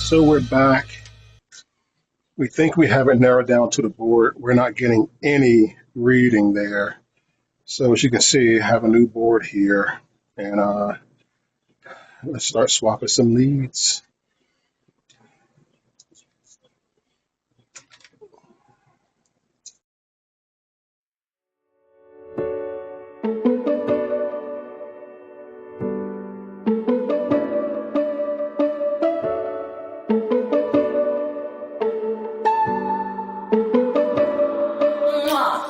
So we're back. We think we have it narrowed down to the board. We're not getting any reading there. So as you can see, I have a new board here. And let's start swapping some leads. Mwah.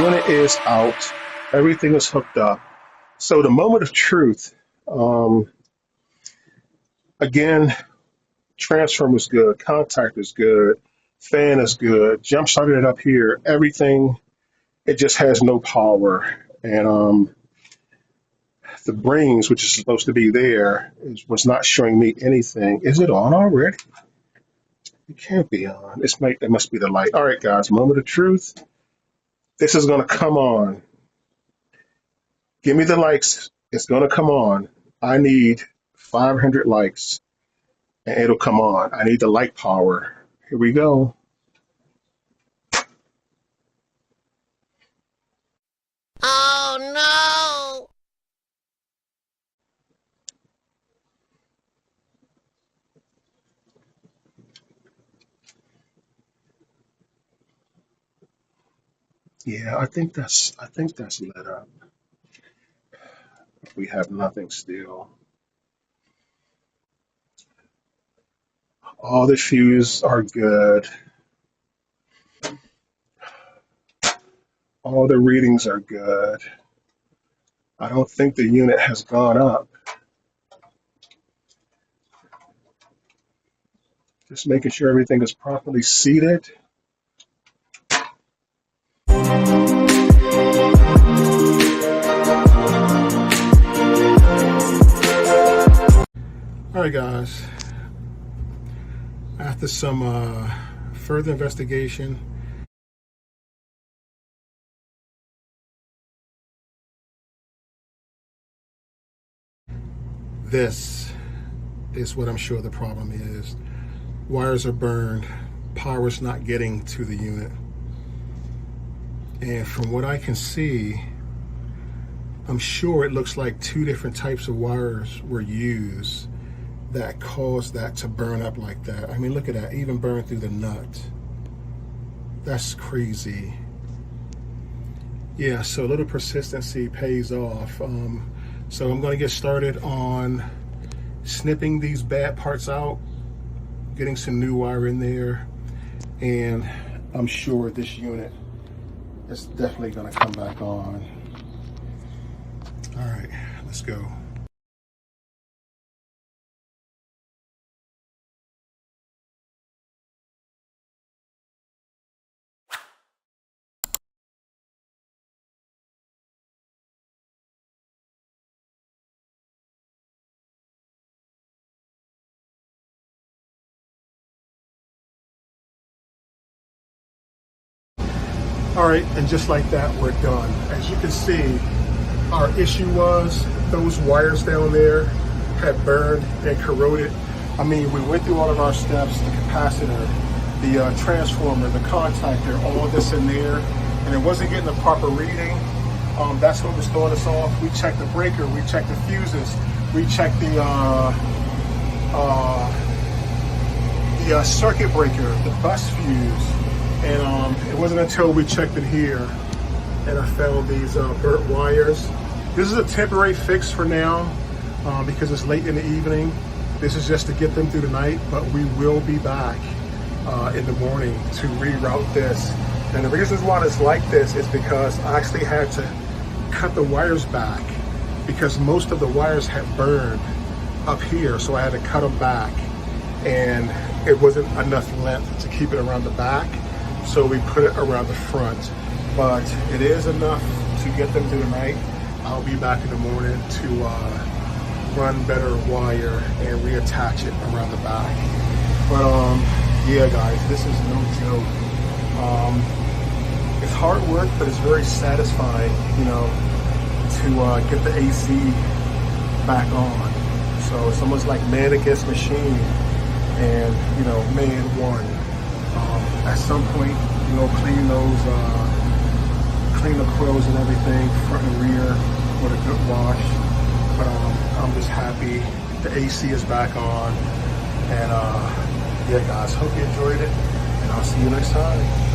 unit is out. Everything is hooked up. So the moment of truth, again, transformer is good, contact is good, fan is good, jump started it up here, everything, it just has no power. And the brains, which is supposed to be there, was not showing me anything. Is it on already? It can't be on. It must be the light. All right, guys, moment of truth. This is going to come on. Give me the likes. It's going to come on. I need 500 likes and it'll come on. I need the like power. Here we go. Oh no! Yeah, I think that's lit up. We have nothing still. All the fuse are good. All the readings are good. I don't think the unit has gone up. Just making sure everything is properly seated. All right, guys. After some further investigation, this is what I'm sure the problem is. Wires are burned, power's not getting to the unit. And from what I can see, I'm sure it looks like two different types of wires were used that caused that to burn up like that. I mean, look at that, even burned through the nut. That's crazy. Yeah, so a little persistency pays off. So I'm gonna get started on snipping these bad parts out, getting some new wire in there, and I'm sure this unit is definitely gonna come back on. All right, let's go. All right, and just like that, we're done. As you can see, our issue was those wires down there had burned and corroded. I mean, we went through all of our steps, the capacitor, the transformer, the contactor, all of this in there, and it wasn't getting the proper reading. That's what was throwing us off. We checked the breaker, we checked the fuses, we checked the circuit breaker, the bus fuse. And it wasn't until we checked it here and I found these burnt wires. This is a temporary fix for now because it's late in the evening. This is just to get them through the night, but we will be back in the morning to reroute this. And the reasons why it's like this is because I actually had to cut the wires back because most of the wires had burned up here, so I had to cut them back. And it wasn't enough length to keep it around the back, so we put it around the front. But it is enough to get them through the night. I'll be back in the morning to run better wire and reattach it around the back. But yeah, guys, this is no joke. It's hard work, but it's very satisfying, you know, to get the AC back on. So it's almost like man against machine, and you know, man won. At some point, you know, clean the coils and everything, front and rear, with a good wash. But I'm just happy the AC is back on. And yeah, guys, hope you enjoyed it, and I'll see you next time.